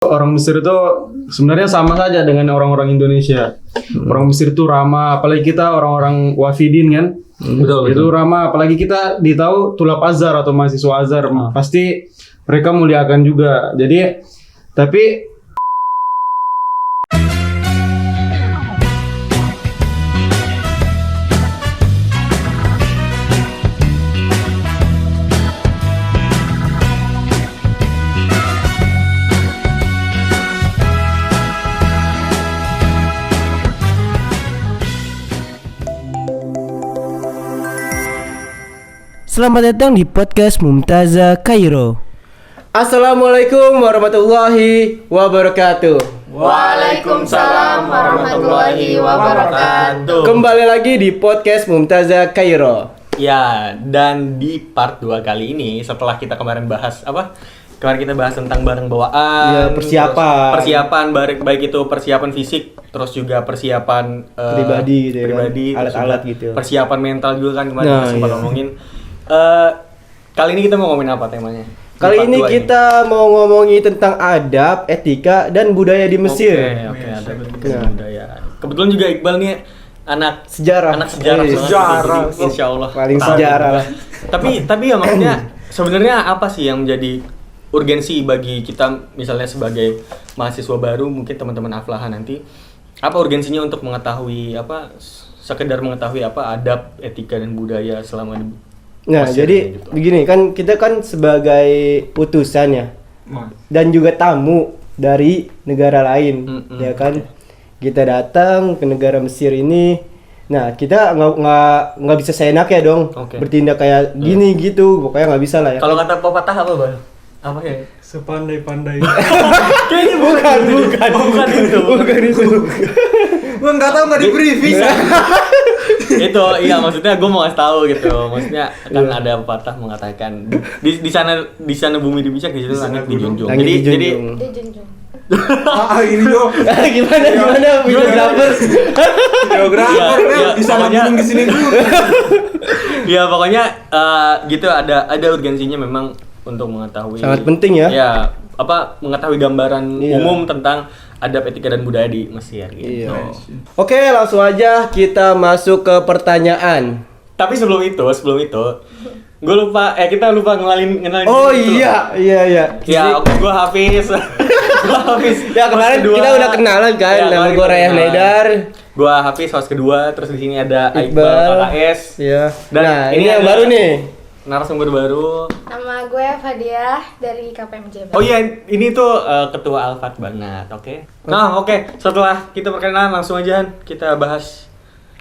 Orang Mesir itu sebenarnya sama saja dengan orang-orang Indonesia. Orang Mesir itu ramah, apalagi kita orang-orang Wafidin kan. Betul. Itu ramah, apalagi kita ditahu tulap Azhar atau mahasiswa Azhar, pasti mereka muliakan juga. Jadi, tapi Selamat datang di podcast Mumtaza Kairo. Assalamualaikum warahmatullahi wabarakatuh. Waalaikumsalam warahmatullahi wabarakatuh. Kembali lagi di podcast Mumtaza Kairo. Ya, dan di part 2 kali ini setelah kita kemarin bahas apa? Kemarin kita bahas tentang barang bawaan, Ya, persiapan. persiapan baik itu persiapan fisik, terus juga persiapan Pribadi gitu ya kan? pribadi, terus Alat-alat juga gitu. persiapan mental juga kan kemarin Nah, kita sempat iya. ngomongin. Kali ini kita mau ngomongin apa temanya? Kali Di part ini 2 kita mau ngomongin tentang adab, etika, dan budaya di Mesir. Oke, ada Nah. budaya. Kebetulan juga Iqbal nih anak Sejarah. sejarah Iya, banget. sejarah. Jadi, insya Allah Paling tahu. sejarah lah. Tapi ya maksudnya sebenarnya apa sih yang menjadi urgensi bagi kita misalnya sebagai mahasiswa baru, mungkin teman-teman Aflaha nanti, apa urgensinya untuk mengetahui apa, sekedar mengetahui apa adab, etika dan budaya selama di Nah, Mesir jadi gitu. begini kan kita kan sebagai utusan ya. Dan juga tamu dari negara lain, ya kan. Kita datang ke negara Mesir ini. Nah, kita nggak bisa seenaknya dong Oke. bertindak kayak gini gitu. Pokoknya nggak bisa lah ya. Kalau kata pepatah apa, Bang? Apa ya? sepandai-pandai. Kayaknya bukan itu. Gua nggak tahu, nggak di briefing. Itu iya, maksudnya gue mau ngasih tahu gitu, maksudnya kan ada pepatah mengatakan di sana bumi dibijak, di situ langit dijunjung. Langit Jadi dijunjung. Dia junjung. Ini Jo. gimana videographer? Geografer, di sana gunung di sini gunung. ya pokoknya gitu, ada urgensinya memang untuk mengetahui. Sangat penting ya. Ya, apa mengetahui gambaran Iya. umum tentang adab, etika dan budaya di Mesir gitu. Iya. Oke, langsung aja kita masuk ke pertanyaan. Tapi sebelum itu, gue lupa, kita lupa ngenalin Oh diri gitu. iya. Ya, oke, gue Hafiz. Ya kemarin kita udah kenalan kan, Ya, nama kemarin gue kita Rayhan kenalan. Haidar. Gua Hafiz, host kedua, terus di sini ada Iqbal Iqbal. KKS. Iya. Dan Nah, ini ini yang ada- baru nih. Narasumber baru. Nama gue Fadiah dari KPMJ. Oh iya, ini tuh ketua Alfat banget, oke? Nah, oke. Setelah kita perkenalan, langsung aja Han, kita bahas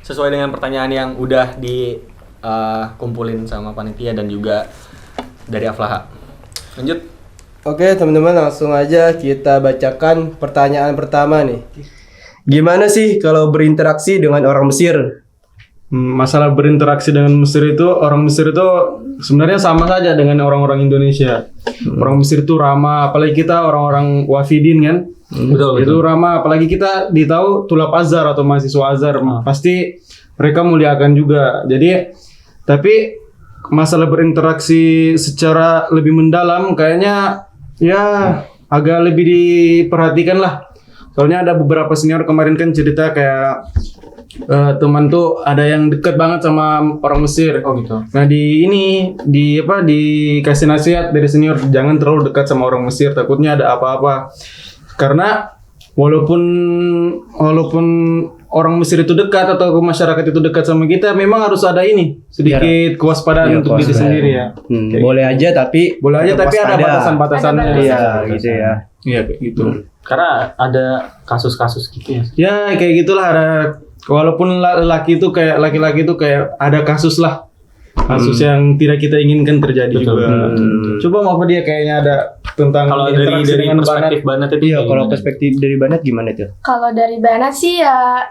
sesuai dengan pertanyaan yang udah dikumpulin sama panitia dan juga dari Aflaha. Lanjut. Oke, teman-teman, langsung aja kita bacakan pertanyaan pertama nih. Gimana sih kalau berinteraksi dengan orang Mesir? Masalah berinteraksi dengan Mesir itu, orang Mesir itu sebenarnya sama saja dengan orang-orang Indonesia. Orang Mesir itu ramah, apalagi kita orang-orang Wafidin kan. Betul. Itu ramah, apalagi kita ditahu tulap Azhar atau mahasiswa Azhar, pasti mereka muliakan juga. Jadi, tapi masalah berinteraksi secara lebih mendalam kayaknya ya agak lebih diperhatikan lah. Soalnya ada beberapa senior kemarin kan cerita kayak teman tuh ada yang deket banget sama orang Mesir. Oh gitu. Nah dikasih nasihat dari senior, jangan terlalu dekat sama orang Mesir, takutnya ada apa-apa. Karena walaupun orang Mesir itu dekat atau masyarakat itu dekat sama kita, memang harus ada ini sedikit kewaspadaan Iya, untuk diri kewaspadaan. sendiri ya. Kayak Boleh aja tapi ada waspada. batasan-batasannya. Ada Iya, batasan. gitu ya. Iya kayak gitu. Karena ada kasus-kasus gitu ya. Ya kayak gitulah, ada walaupun laki-laki itu kayak ada kasus lah. Kasus yang tidak kita inginkan terjadi Betul. juga. Coba mau apa dia kayaknya ada tentang Kalau dari interaksi dengan perspektif Banat itu Iya, kalau gimana? perspektif dari Banat gimana tuh? Kalau dari Banat sih ya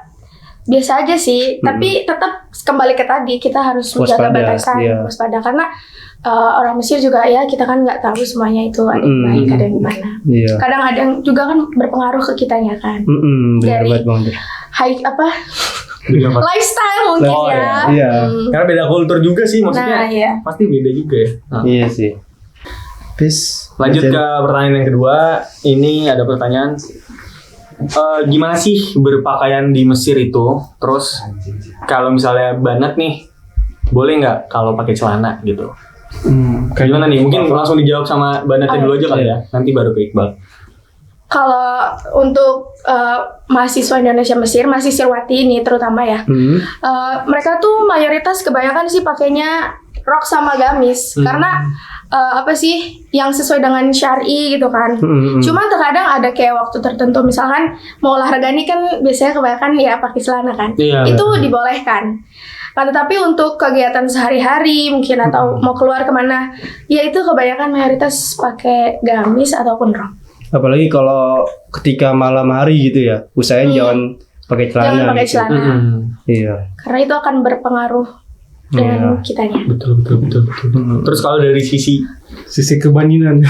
biasa aja sih, tapi tetap kembali ke tadi kita harus menjaga Waspada, batasan, iya. waspada karena orang Mesir juga ya kita kan nggak tahu semuanya itu ada yang baik ada yang gimana. Iya. Kadang ada yang juga kan berpengaruh ke kitanya kan. Benar Dari- banget Bang. High lifestyle mungkin Oh, ya. iya. Karena beda kultur juga sih maksudnya. Nah, iya. Pasti beda juga ya. Iya sih. Peace. Lanjut ke pertanyaan yang kedua. Ini ada pertanyaan, gimana sih berpakaian di Mesir itu? Terus kalau misalnya banat nih, boleh nggak kalau pakai celana gitu? Kayak gimana nih? Mungkin langsung dijawab sama banatnya dulu aja kali ya. Nanti baru ke Iqbal. Kalau untuk mahasiswa Indonesia Mesir, mahasiswati ini terutama ya, mereka tuh mayoritas kebanyakan sih pakainya rok sama gamis karena apa sih yang sesuai dengan syar'i gitu kan. Cuman terkadang ada kayak waktu tertentu, misalkan mau olahraga nih kan biasanya kebanyakan ya pakai celana kan. Itu dibolehkan. Nah, tetapi untuk kegiatan sehari-hari mungkin atau mau keluar kemana, ya itu kebanyakan mayoritas pakai gamis ataupun rok. Apalagi kalau ketika malam hari gitu ya, usahain jangan pakai celana. Jangan pakai gitu. celana. Iya. Karena itu akan berpengaruh dengan kitanya. Betul. Terus kalau dari sisi kebaninan.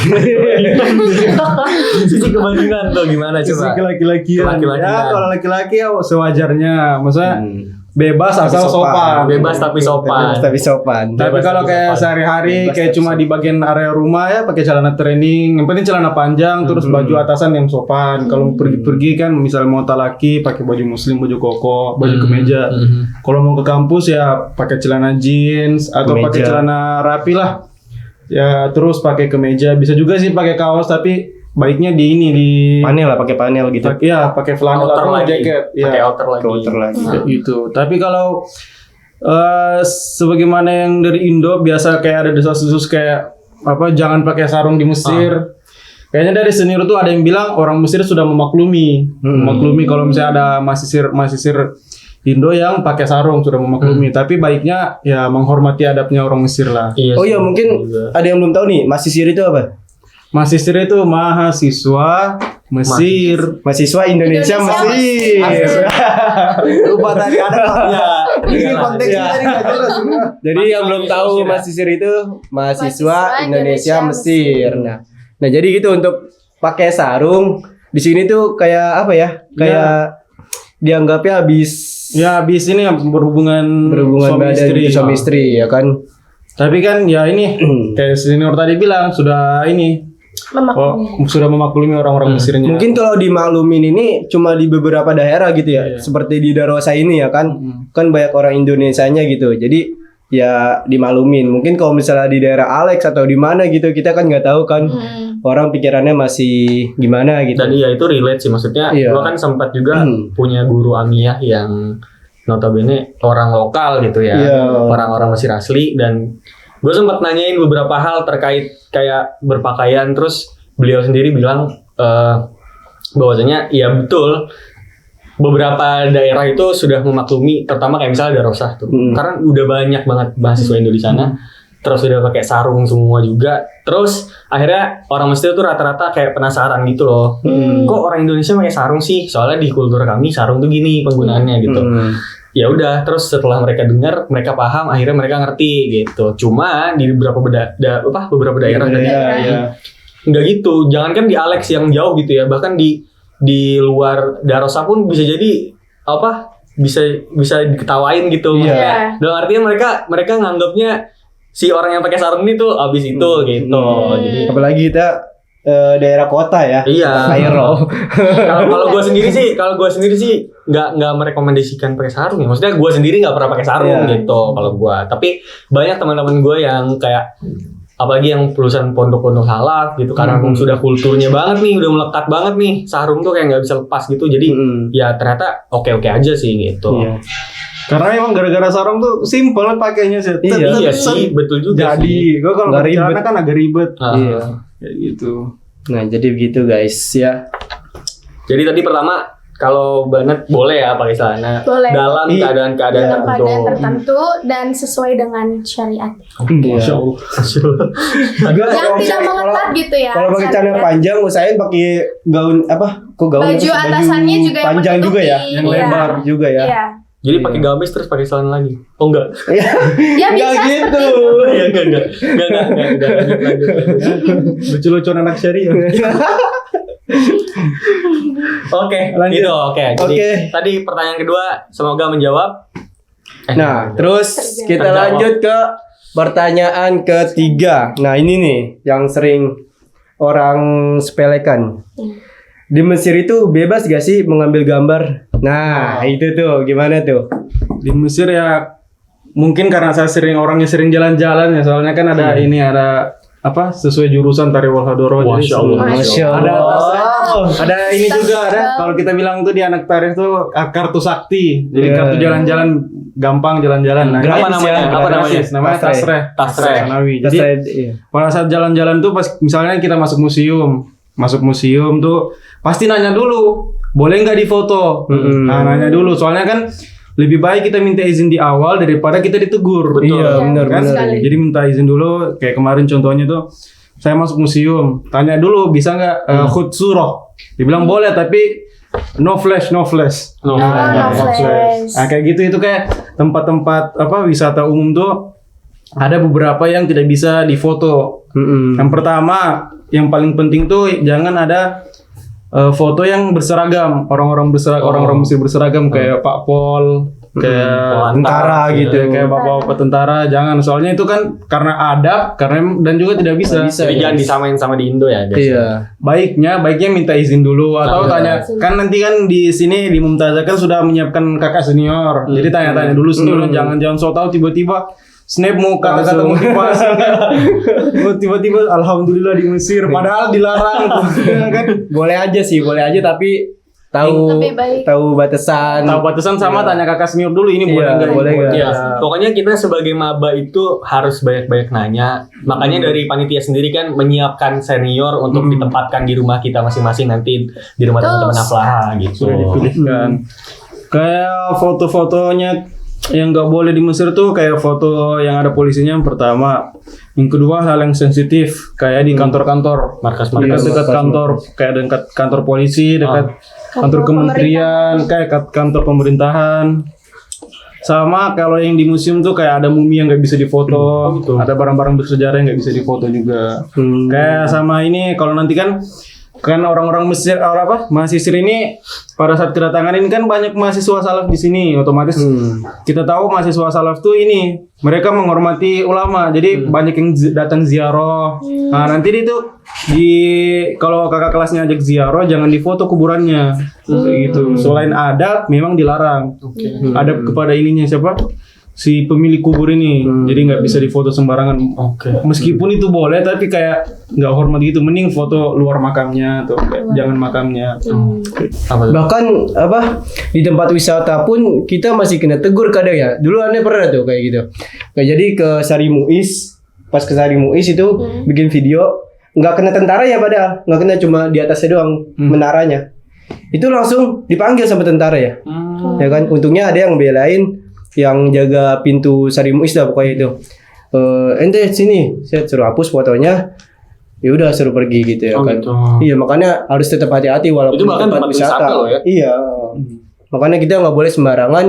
sisi kebandingan tuh gimana Sisi coba? laki-lakian. Laki-lakian. Ya kalau laki-laki ya sewajarnya, maksudnya bebas asal sopan. Bebas tapi sopan. Tapi Tapi kalau kayak sehari-hari kayak cuma di bagian area rumah ya pakai celana training, yang penting celana panjang terus baju atasan yang sopan. Kalau pergi-pergi kan misalnya mau talaki pakai baju muslim, baju koko, baju kemeja. Kalau mau ke kampus ya pakai celana jeans atau pakai celana rapi lah. Ya terus pakai kemeja, bisa juga sih pakai kaos tapi baiknya di panel lah, pakai panel gitu. Iya, pakai flanel atau jaket. Pakai outer lagi. Kayak gitu. Tapi kalau sebagaimana yang dari Indo biasa kayak ada desas-desus kayak apa jangan pakai sarung di Mesir. Kayaknya dari senior tuh ada yang bilang orang Mesir sudah memaklumi kalau misalnya ada mahasiswa Indo yang pakai sarung sudah memaklumi. Tapi baiknya ya menghormati adabnya orang Mesir lah. Iya, oh iya, mungkin ada yang belum tahu nih, mahasiswa itu apa? Mahasiswa itu mahasiswa Mesir. Mahasiswa Indonesia Mesir. Lupa tadi ada. Ini konteksnya tadi nggak jelas. Jadi yang belum tahu mahasiswa itu mahasiswa Indonesia Mesir. Nah, jadi gitu untuk pakai sarung di sini tuh kayak apa ya? Kayak dianggapnya habis ini berhubungan suami istri ya kan. Tapi kan ya ini kayak senior tadi bilang sudah sudah memaklumi orang-orang Mesirnya. Mungkin kalau dimaklumin ini cuma di beberapa daerah gitu ya. Seperti di Darosa ini ya kan. Kan banyak orang Indonesianya gitu. Jadi ya dimaklumin. Mungkin kalau misalnya di daerah Alex atau di mana gitu kita kan nggak tahu kan. Orang pikirannya masih gimana gitu. Dan iya itu relate sih, maksudnya gua kan sempat juga punya guru Amiyah yang notabene orang lokal gitu ya. Orang-orang Mesir asli, dan gue sempat nanyain beberapa hal terkait kayak berpakaian, terus beliau sendiri bilang bahwasanya ya betul beberapa daerah itu sudah memaklumi, terutama kayak misalnya Darosah tuh, karena udah banyak banget mahasiswa Indo di sana, terus udah pakai sarung semua juga, terus akhirnya orang Mesir tuh rata-rata kayak penasaran gitu loh, kok orang Indonesia pakai sarung sih, soalnya di kultur kami sarung tuh gini penggunaannya gitu. Ya udah, terus setelah mereka dengar, mereka paham, akhirnya mereka ngerti gitu. Cuma di beberapa daerah nggak gitu. Jangankan di Alex yang jauh gitu ya, bahkan di luar Darosa pun bisa jadi bisa diketawain gitu. Dalam artian mereka nganggapnya si orang yang pakai sarung ini tuh abis itu gitu. Jadi apalagi kita daerah kota ya. Iya. Kairo. Kalau gue sendiri sih nggak merekomendasikan pakai sarung ya. Maksudnya gue sendiri nggak pernah pakai sarung gitu kalau gue. Tapi banyak teman-teman gue yang kayak apalagi yang lulusan pondok-pondok salaf gitu, karena sudah kulturnya banget nih, udah melekat banget nih, sarung tuh kayak nggak bisa lepas gitu. Jadi ya ternyata oke aja sih gitu. Karena emang gara-gara sarung tuh simple pakainya sih. Iya sih, betul juga. Jadi gue kalau pakai celana kan agak ribet. Kayak gitu. Nah, jadi begitu guys ya. Jadi tadi pertama kalau banget boleh ya pakai celana dalam keadaan tertentu dan sesuai dengan syariat. Masya Allah. Yang tidak mengetat gitu ya. Kalau pakai celana panjang usahain pakai gaun apa? Baju atasannya juga yang panjang juga ya, yang lebar juga ya. Iya. Jadi pakai gamis terus pakai celana lagi. Oh enggak. Ya bisa gitu. Ya enggak. Lucu-lucuan anak syariah. Oke, gitu. Jadi tadi pertanyaan kedua semoga menjawab. Nah, terus kita lanjut ke pertanyaan ketiga. Nah, ini nih yang sering orang sepelekan. Di Mesir itu bebas gak sih mengambil gambar? Nah, itu tuh gimana tuh? Di Mesir ya mungkin karena saya orangnya sering jalan-jalan ya, soalnya kan ada ini ada apa sesuai jurusan Tarikh Wal Hadoroh. Masya Allah. Masya Ada Allah. ada ini juga ada kalau kita bilang tuh di anak tarikh tuh kartu sakti. Jadi kartu jalan-jalan gampang jalan-jalan. Nah, Apa Gratis namanya? ya, Apa gratis. namanya? namanya tasreh. Tasreh. Sanawi. Terus Jadi iya. pada saat jalan-jalan tuh pas misalnya kita masuk museum tuh pasti nanya dulu, boleh nggak difoto? Nah, nanya dulu soalnya kan lebih baik kita minta izin di awal daripada kita ditegur. Iya, benar Kan? sekali. Jadi minta izin dulu, kayak kemarin contohnya tuh saya masuk museum, tanya dulu bisa nggak khut surah? Dibilang boleh tapi no flash. no flash. Nah kayak gitu itu kayak tempat-tempat apa wisata umum tuh ada beberapa yang tidak bisa difoto. Yang pertama, yang paling penting tuh jangan ada foto yang berseragam, orang-orang Mesir berseragam kayak Pak Pol, kayak Tentara gitu. kayak bapak-bapak tentara, jangan, soalnya itu kan karena adab, dan juga tidak bisa. Jadi jangan disamain sama di Indo ya guys. Iya. Baiknya minta izin dulu atau tanya, kan nanti kan di sini di Mumtazah kan sudah menyiapkan kakak senior, jadi tanya-tanya dulu senior, jangan so tahu tiba-tiba snap muka kata motivasi kan. Tiba-tiba alhamdulillah di Mesir padahal dilarang kan. Boleh aja tapi tahu Lebih baik. tahu batasan. Tahu batasan sama tanya kakak senior dulu ini boleh Iya, enggak? boleh nggak? Ya, pokoknya kita sebagai maba itu harus banyak-banyak nanya. Makanya dari panitia sendiri kan menyiapkan senior untuk ditempatkan di rumah kita masing-masing nanti di rumah teman-teman Aflaha gitu. Sudah dipilihkan. Kayak foto-fotonya yang nggak boleh di Mesir tuh kayak foto yang ada polisinya yang pertama. Yang kedua hal yang sensitif kayak di kantor-kantor, Markas-markas. dekat kantor, kayak dekat kantor polisi, dekat kantor kementerian, kayak kantor pemerintahan. Sama kalau yang di museum tuh kayak ada mumi yang nggak bisa difoto, ada barang-barang bersejarah yang nggak bisa difoto juga. Kayak sama ini kalau nanti kan orang-orang Mesir mahasiswa ini pada saat kedatangan ini kan banyak mahasiswa salaf di sini, otomatis kita tahu mahasiswa salaf tuh ini mereka menghormati ulama, jadi banyak yang datang ziarah. Nah nanti itu kalau kakak kelasnya ajak ziarah jangan difoto kuburannya, kayak gitu. Selain adab memang dilarang. Adab kepada ininya siapa? Si pemilik kubur ini, jadi nggak bisa difoto sembarangan. Meskipun itu boleh, tapi kayak nggak hormat gitu. Mending foto luar makamnya atau jangan makamnya. Bahkan di tempat wisata pun kita masih kena tegur kadang ya. Dulu aneh pernah tuh kayak gitu. Nah, jadi ke Sari Muiz, pas ke Sari Muiz itu bikin video, nggak kena tentara ya padahal, nggak kena cuma di atasnya doang menaranya. Itu langsung dipanggil sama tentara ya. Ya kan, untungnya ada yang belain yang jaga pintu Sari Muiz lah pokoknya itu. Ente sini, saya suruh hapus fotonya. Ya udah suruh pergi gitu ya kan. Gitu. Iya, makanya harus tetap hati-hati walaupun Itu bahkan tempat wisata loh ya. Iya. Makanya kita nggak boleh sembarangan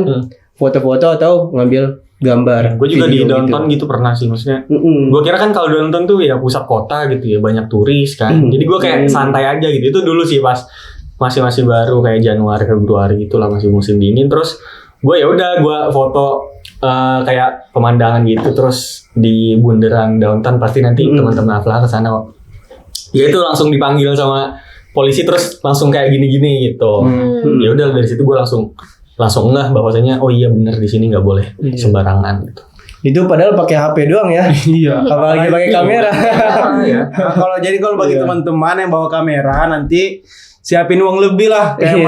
foto-foto atau ngambil gambar. Gue juga di video downtown gitu pernah sih, maksudnya. Gue kira kan kalau downtown tuh ya pusat kota gitu ya, banyak turis kan. Jadi gue kayak santai aja gitu. Itu dulu sih pas masih baru kayak Januari Februari itulah, masih musim dingin. Terus gue ya udah gue foto kayak pemandangan gitu, terus di bundaran downtown pasti nanti teman-teman Aflaha ke sana. Ya itu langsung dipanggil sama polisi, terus langsung kayak gini-gini gitu. Ya udah dari situ gue langsung ngeh bahwasanya oh iya bener di sini nggak boleh sembarangan gitu. Itu padahal pakai HP doang ya. Iya. Apalagi pakai kamera. Nah, kalau bagi teman-teman yang bawa kamera nanti siapin uang lebih lah, kayak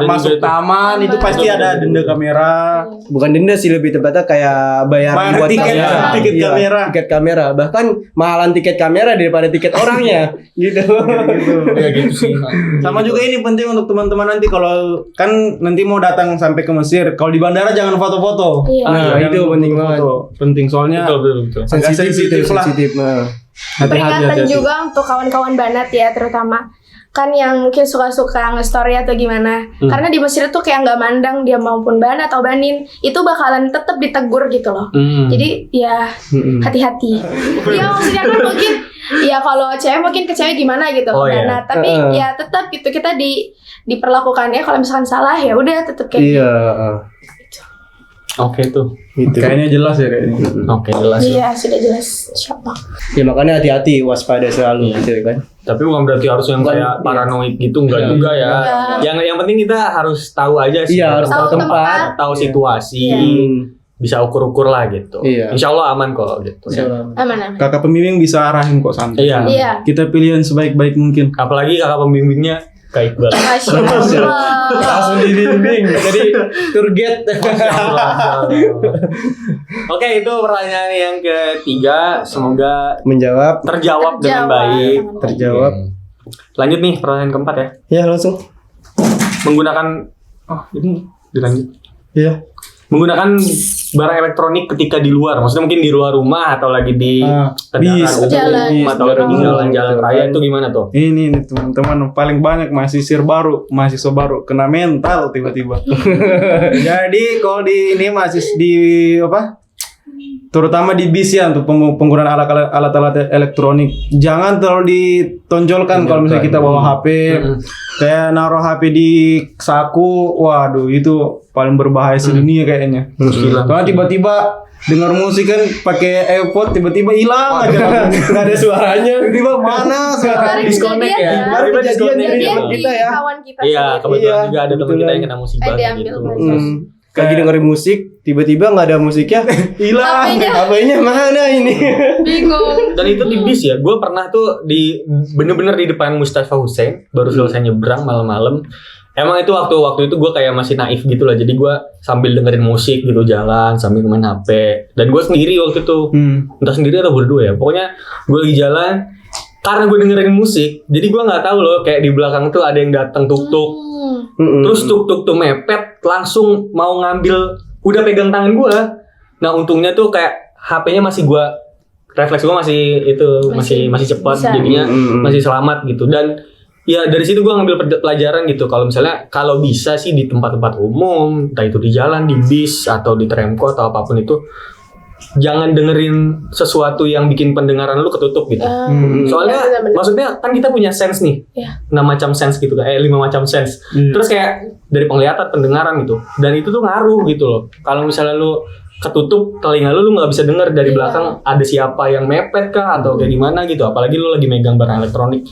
masuk taman itu pasti ada denda kamera. Bukan denda sih, lebih tepatnya kayak bayar buat tiket kamera. Tiket kamera. Bahkan mahalan tiket kamera daripada tiket orangnya gitu. Ya gitu sih. Sama juga ini penting untuk teman-teman nanti kalau kan nanti mau datang sampai ke Mesir, kalau di bandara jangan foto-foto. Iya. Nah, itu penting banget. Penting soalnya Betul. Sensitif lah. Peringatan juga untuk kawan-kawan Banat ya, terutama kan yang mungkin suka-suka nge-story atau gimana. Karena di Mesir tuh kayak nggak mandang dia maupun Banat atau Banin, itu bakalan tetap ditegur gitu loh. Jadi ya hati-hati. Ya maksudnya kan mungkin ya kalau cewek mungkin ke cewek gimana gitu Banat, tapi ya tetap gitu kita diperlakukannya kalau misalkan salah ya udah tetap kayak gitu. Oke tuh. Gitu. Kayaknya jelas ya kayaknya. Oke, jelas. Ya. Iya, sudah jelas siapa. Ya makanya hati-hati, waspada selalu gitu kan. Tapi bukan berarti harus yang kayak paranoid gitu, enggak juga ya. Yang penting kita harus tahu aja sih. Iya, harus tahu tempat. Tahu situasi. Bisa ukur-ukur lah gitu. Iya. Insya Allah aman kok gitu. Aman. Kakak pembimbing bisa arahin kok santai. Iya. Kita pilih yang sebaik-baik mungkin. Apalagi kakak pembimbingnya Kak Iqbal. Masya Allah. Langsung dibimbing. Jadi tour guide. Oke, itu pertanyaan yang ketiga. Semoga Menjawab. terjawab dengan baik. Terjawab. Lanjut nih pertanyaan keempat ya. Ya langsung. Menggunakan ini dilanjut. Iya. Menggunakan barang elektronik ketika di luar, maksudnya mungkin di luar rumah atau lagi di kendaraan umum atau lagi di jalan-jalan raya itu gimana tuh? Ini nih teman-teman paling banyak mahasiswa baru kena mental tiba-tiba. Jadi kalau di ini mahasiswa di apa? Terutama di bis ya untuk penggunaan alat-alat elektronik jangan terlalu ditonjolkan kalau misalnya kita bawa HP kayak naruh HP di saku, waduh itu paling berbahaya sedunia kayaknya. Karena tiba-tiba dengar musik kan pakai AirPod tiba-tiba hilang aja nggak ada suaranya, tiba-tiba mana suara disconnect ya. Baru kejadian Jadi kita ya. kawan kita. Iya, kebetulan juga ada teman kita kebetulan. yang kena musibah diambil gitu. Lagi dengerin musik, tiba-tiba nggak ada musiknya, hilang. HP-nya mana ini? Bingung. Dan itu di bis ya, gue pernah tuh bener-bener di depan Mustafa Hussein, baru selesai nyebrang malam-malam. Emang itu waktu itu gue kayak masih naif gitu lah, jadi gue sambil dengerin musik gitu jalan sambil main HP. Dan gue sendiri waktu itu, entah sendiri atau berdua ya, pokoknya gue lagi jalan. Karena gue dengerin musik, jadi gue nggak tahu loh kayak di belakang tuh ada yang datang tuk-tuk, terus tuk-tuk tuh mepet, langsung mau ngambil, udah pegang tangan gue. Nah untungnya tuh kayak HP-nya masih gue, refleks gue masih cepat, jadinya masih selamat gitu. Dan ya dari situ gue ngambil pelajaran gitu. Kalau bisa sih di tempat-tempat umum, entah itu di jalan, di bis atau di tramko atau apapun itu. Jangan dengerin sesuatu yang bikin pendengaran lu ketutup gitu. Soalnya maksudnya kan kita punya sense nih. 6 macam sense gitu kan. 5 macam sense. Terus kayak dari penglihatan, pendengaran gitu. Dan itu tuh ngaruh gitu loh. Kalau misalnya lu ketutup telinga lu nggak bisa denger dari belakang ada siapa yang mepet kah atau kayak gimana gitu. Apalagi lu lagi megang barang elektronik.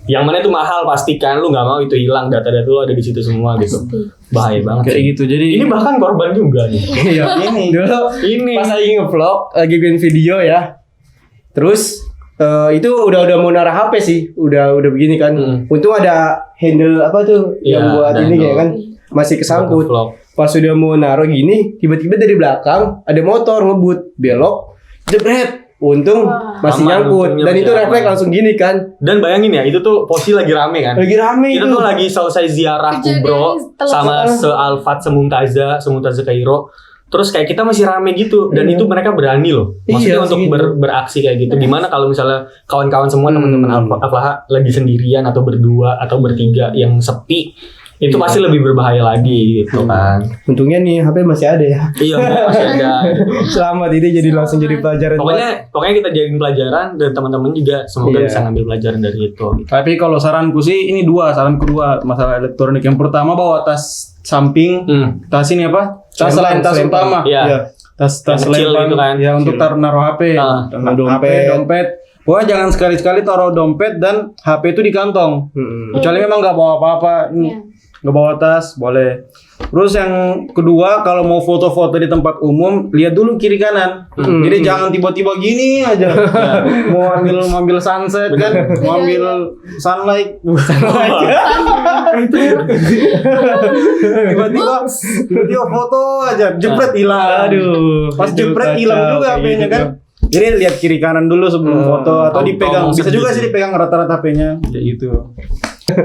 Yang mana itu mahal pasti kan, lu nggak mau itu hilang, data-data lu ada di situ semua gitu. Bahaya banget. Kayak gitu. Jadi ini bahkan korban juga nih. Iya, ini dulu pas lagi nge-vlog, lagi bikin video ya. Terus itu udah mau naruh HP sih, udah begini kan. Untung ada handle apa tuh yang buat ini kayak kan masih kesangkut. Pas sudah mau naruh gini, tiba-tiba dari belakang ada motor ngebut, belok, jebret. Untung masih nyangkut dan itu refleks langsung gini kan. Dan bayangin ya, itu tuh posisi lagi rame kan. Lagi rame kita itu. Tuh lagi selesai ziarah kubro sama se-Alfat Semuntaza Kairo. Terus kayak kita masih rame gitu dan itu mereka berani loh. Maksudnya untuk beraksi kayak gitu. Gimana kalau misalnya kawan-kawan semua teman-teman Aflaha lagi sendirian atau berdua atau bertiga yang sepi, itu pasti lebih berbahaya lagi gitu kan. Untungnya nih HP masih ada ya. Iya, masih ada. Selamat, ini jadi langsung jadi pelajaran. Pokoknya kita jadiin pelajaran dan teman-teman juga semoga bisa ngambil pelajaran dari itu. Gitu. Tapi kalau saranku sih ini saran kedua masalah elektronik. Yang pertama bawa tas samping, tas ini apa? Tas selain tas utama. Iya. Tas kecil gitu kan. Ya untuk naruh HP, dompet. Pokoknya jangan sekali-sekali taruh dompet dan HP itu di kantong. Kecuali memang nggak bawa apa-apa. Nggak bawa tas boleh. Terus yang kedua kalau mau foto-foto di tempat umum lihat dulu kiri kanan. Jadi jangan tiba-tiba gini aja. Mau ambil sunset kan, mau ambil sunlight. tiba-tiba foto aja jepret hilang. Aduh. Pas jepret hilang juga HP-nya kan. Jadi lihat kiri kanan dulu sebelum foto atau dipegang. Bisa juga sih dipegang rata-rata HP-nya kayak gitu.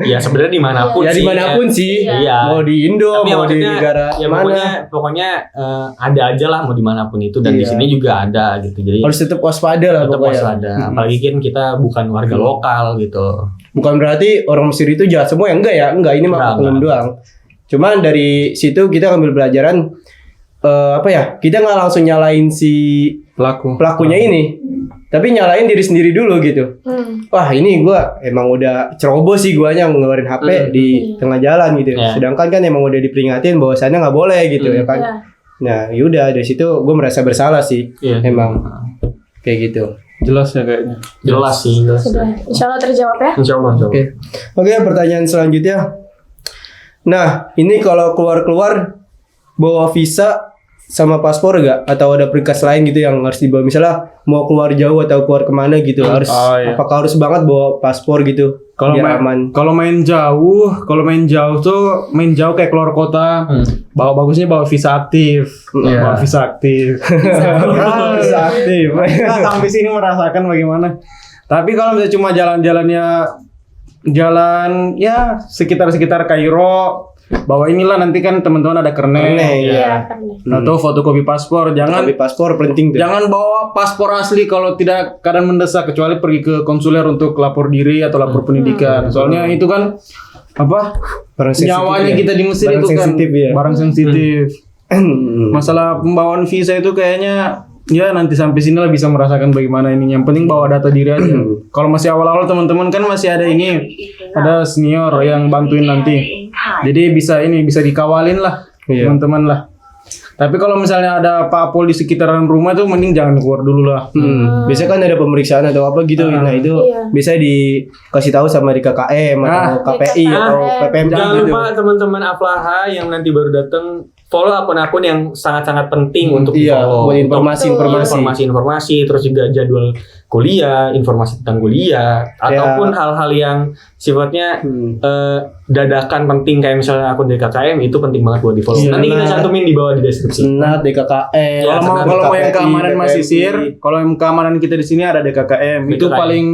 Ya sebenarnya dimanapun ya, sih. Dimanapun sih. Iya. Mau di Indo, tapi mau di negara mana. Pokoknya ada aja lah mau dimanapun itu dan di sini juga ada gitu. Jadi harus tetap waspada lah tetap pokoknya. waspada. Apalagi kan kita bukan warga lokal gitu. Bukan berarti orang Mesir itu jahat semua ya, enggak ini mah oknum doang. Cuman dari situ kita ngambil pelajaran kita nggak langsung nyalain si pelakunya ini. Tapi nyalain diri sendiri dulu gitu. Wah ini gue emang udah ceroboh sih guanya ngeluarin HP di tengah jalan gitu. Sedangkan kan emang udah diperingatin bahwasannya nggak boleh gitu ya kan. Nah, yaudah dari situ gue merasa bersalah sih. Iya. Emang kayak gitu. Jelas ya kayaknya. Jelas sih. Sudah, insya Allah terjawab ya. Insya Allah. Oke, pertanyaan selanjutnya. Nah, ini kalau keluar-keluar bawa visa sama paspor gak? Atau ada prikas lain gitu yang harus dibawa? Misalnya mau keluar jauh atau keluar kemana gitu, harus iya. apakah harus banget bawa paspor gitu? Kalau biar aman. main jauh tuh main jauh kayak keluar kota, bagusnya bawa visa aktif. Bawa visa aktif. Bisa aktif. Nah, sampai sini merasakan bagaimana. Tapi kalau misalnya cuma jalan ya sekitar Kairo, bawa inilah nanti kan teman-teman ada kernet. Iya, karena. Atau fotokopi paspor, jangan Tapi paspor penting tuh. jangan bawa paspor asli kalau tidak keadaan mendesak, kecuali pergi ke konsuler untuk lapor diri atau lapor pendidikan. Soalnya itu kan apa? Barang sensitif Nyawanya ya. kita di Mesir Barang itu kan sensitif ya. barang sensitif. Masalah pembawaan visa itu kayaknya ya nanti sampai sini lah bisa merasakan bagaimana ini. Yang penting bawa data diri aja. Kalau masih awal-awal teman-teman kan masih ada ada senior yang bantuin nanti. Jadi bisa dikawalin lah teman-teman lah. Tapi kalau misalnya ada Pak Pol di sekitaran rumah tuh mending jangan keluar dulu lah. Biasanya kan ada pemeriksaan atau apa gitu. Nah, itu bisa dikasih tahu sama di KKM atau KPI atau PPM Jangan gitu. lupa teman-teman Aflaha yang nanti baru datang, follow akun-akun yang sangat-sangat penting untuk di-follow. buat Informasi, terus juga jadwal kuliah, informasi tentang kuliah, ataupun hal-hal yang sifatnya dadakan penting kayak misalnya akun DKKM itu penting banget buat di-follow. Nanti kita cantumin di bawah di deskripsi. Senat, DKKM. Kalau mau yang keamanan masih sisir, kalau yang keamanan kita di sini ada DKKM. Itu DKKM. paling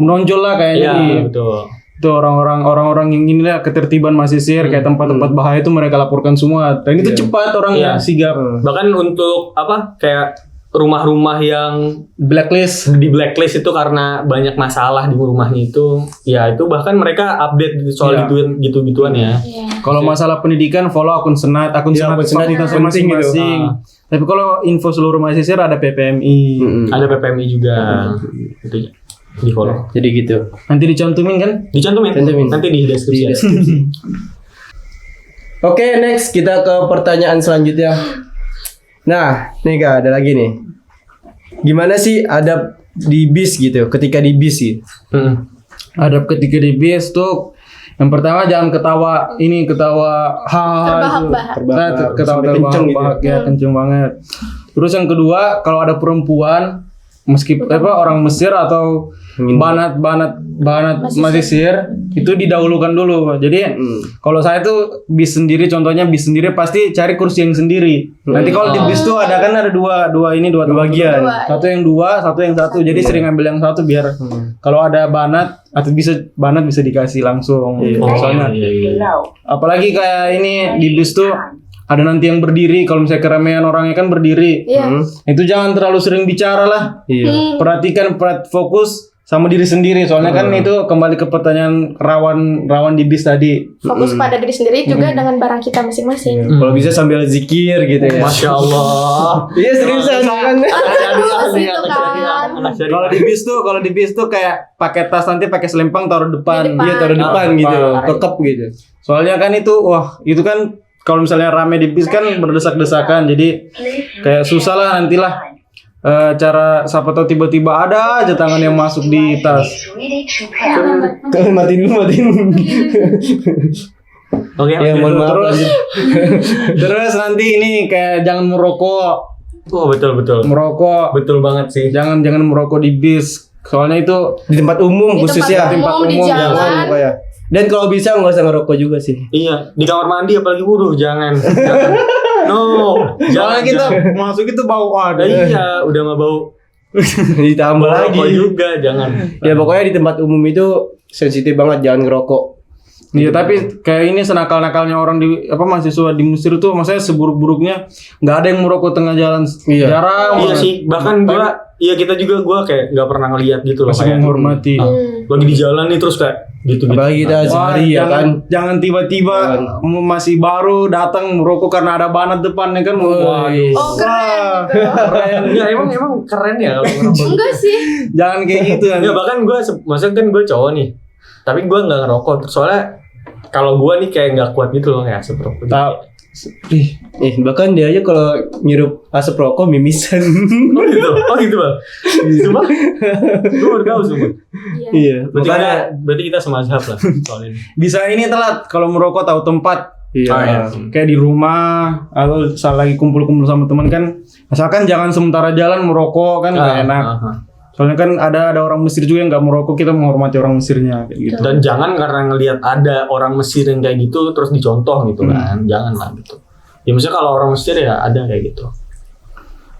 menonjol lah kayaknya. Iya, betul. Itu orang-orang yang inilah ketertiban masisir kayak tempat-tempat bahaya itu mereka laporkan semua. Dan itu cepat orangnya sigap. Bahkan untuk kayak rumah-rumah yang Blacklist. di blacklist itu karena banyak masalah di rumahnya itu, ya itu bahkan mereka update soal gitu-gituan ya. Kalau masalah pendidikan follow akun Senat, akun Senat itu penting gitu. masing-masing. Tapi kalau info seluruh masisir ada PPMI. Ada PPMI juga. Itu di follow. Jadi gitu. Nanti dicantumin kan? Dicantumin. Nanti di deskripsi. Oke, next kita ke pertanyaan selanjutnya. Nah, nih Kak, ada lagi nih. Gimana sih adab di bis gitu, ketika di bis gitu? Adab ketika di bis tuh yang pertama jangan ketawa Terbahak-bahak. ketawa Sampai kenceng gitu. ya kenceng banget. Terus yang kedua kalau ada perempuan meskipun orang Mesir atau banat masisir itu didahulukan dulu. Jadi kalau saya tuh bis sendiri pasti cari kursi yang sendiri. Nanti kalau di bis tuh ada dua bagian. Satu yang satu yang satu. Jadi sering ambil yang satu biar kalau ada banat bisa dikasih langsung. Soalnya apalagi kayak ini di bis tuh ada nanti yang berdiri, kalau misalnya keramaian orangnya kan berdiri. Itu jangan terlalu sering bicara lah. Perhatikan fokus sama diri sendiri. Soalnya kan itu kembali ke pertanyaan rawan di bis tadi. Fokus pada diri sendiri juga dengan barang kita masing-masing. Kalau bisa sambil zikir gitu ya. Masya Allah. Iya seriusan kan. Kalau di bis tuh kayak pakai tas nanti pakai selempang taruh depan. Di Taruh depan gitu, kekep gitu. Soalnya kan itu itu kan kalau misalnya rame di bis kan berdesak-desakan, jadi kayak susah lah nantilah cara siapa tahu tiba-tiba ada aja tangan yang masuk di tas. Matiin. Oke, Ya, mohon maaf. Terus nanti ini kayak jangan merokok. Oh betul. Merokok. Betul banget sih. Jangan merokok di bis. Soalnya itu Di tempat umum Di khususnya. tempat umum, di jalan. Pokoknya. Dan kalau bisa nggak usah ngerokok juga sih. Iya, di kamar mandi apalagi jangan. No, soalnya kita masuk itu bau ada. Iya, udah mah bau. Ditambah lagi. Rokok juga jangan. Ya pokoknya di tempat umum itu sensitif banget, jangan ngerokok. Iya, tapi kayak ini senakal-nakalnya orang mahasiswa di Mesir tuh, maksudnya seburuk-buruknya nggak ada yang merokok tengah jalan. Jarang. Iya sih, bahkan kita juga kayak nggak pernah ngeliat gitu loh. Masih kayak menghormati. Lagi di jalan nih terus kayak gitu. Apalagi kita sehari ya kan. Jangan tiba-tiba masih baru datang merokok karena ada banat depannya kan. Waduh. Oh keren gitu. Keren. Ya emang keren ya kalau ngerokok. Enggak sih. Jangan kayak gitu kan. Ya bahkan maksudnya kan gue cowok nih, tapi gue nggak ngerokok soalnya kalau gue nih kayak nggak kuat gitu loh kayak seperti Bahkan dia aja kalau ngirup asap rokok mimisan. Oh gitu Bang. Cuma gue baru tahu semua. Iya. Berarti kita semazhab lah soal ini. Bisa ini telat kalau merokok tahu tempat. Iya. Oh, iya. Kayak di rumah atau saat lagi kumpul-kumpul sama teman kan, asalkan jangan sementara jalan merokok kan nggak enak. Soalnya kan ada orang Mesir juga yang nggak merokok, kita menghormati orang Mesirnya kayak gitu. Dan jangan karena ngelihat ada orang Mesir yang kayak gitu terus dicontoh gitu kan. Jangan lah gitu. Ya maksudnya kalau orang Mesir ya ada kayak gitu.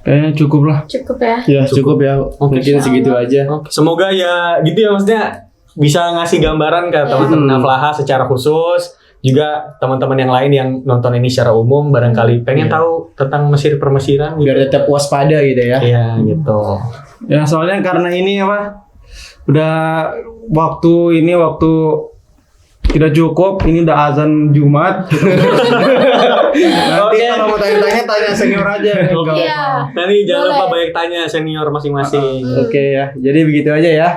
Kayaknya cukup lah. Cukup ya. Ya cukup ya. Mungkin segitu aja. Oke, semoga ya gitu ya maksudnya bisa ngasih gambaran ke teman-teman Aflaha secara khusus. Juga teman-teman yang lain yang nonton ini secara umum barangkali pengen tahu tentang Mesir permesiran gitu. Biar tetap waspada gitu ya. Iya gitu. Ya soalnya karena ini apa? Udah waktu tidak cukup, ini udah azan Jumat. Nanti kalau mau tanya senior aja. Iya. Nanti jangan lupa Boleh. banyak tanya senior masing-masing. Oke ya. Jadi begitu aja ya.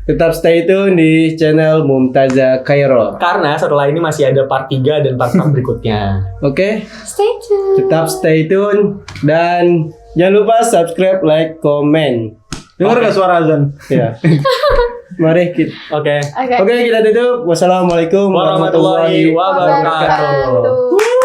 Tetap stay tune di channel Mumtazah Kairo. Karena setelah ini masih ada part 3 dan part berikutnya. Oke. Stay tune. Tetap stay tune dan jangan lupa subscribe, like, comment. Dengar gak suara azan? Ya. Mari kita. Oke. Oke. Oke, kita tutup. Wassalamualaikum warahmatullahi Warahmatullahi wabarakatuh. Wabarakatuh.